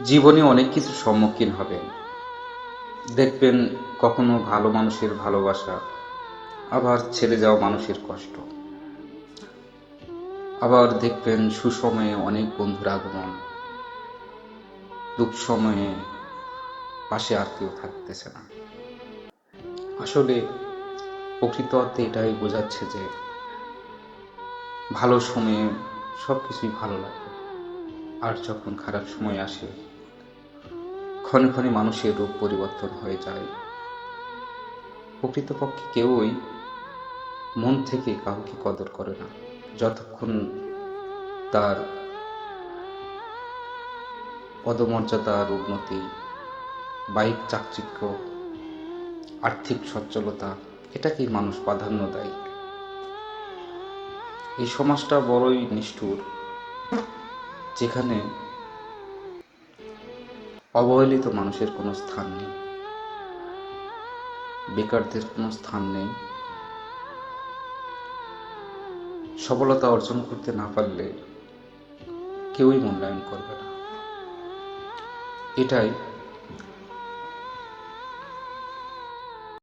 জীবনে অনেক কিছুর সম্মুখীন হবেন। দেখবেন কখনো ভালো মানুষের ভালোবাসা, আবার ছেড়ে যাওয়া মানুষের কষ্ট। আবার দেখবেন সুসময়ে অনেক বন্ধুর আগমন, দুঃখ সময়ে পাশে আর কেউ থাকতেছে না। আসলে প্রকৃত অর্থে এটাই বোঝাচ্ছে যে ভালো সময়ে সব কিছুই ভালো লাগে, আর যখন খারাপ সময় আসে ক্ষণে ক্ষণে মানুষের রূপ পরিবর্তন হয়ে যায়। প্রকৃতপক্ষে কেউই মন থেকে কাউকে কদর করে না, যতক্ষণ তার পদমর্যাদার উন্নতি, বাইক চাকচিক্য, আর্থিক সচ্ছলতা, এটাকেই মানুষ প্রাধান্য দেয়। এই সমাজটা বড়ই নিষ্ঠুর, যেখানে অবহেলিত মানুষের কোনো স্থান নেই, বেকারদের কোনো স্থান নেই, সফলতা অর্জন করতে না পারলে কেউই মূল্যায়ন করবে না। এটাই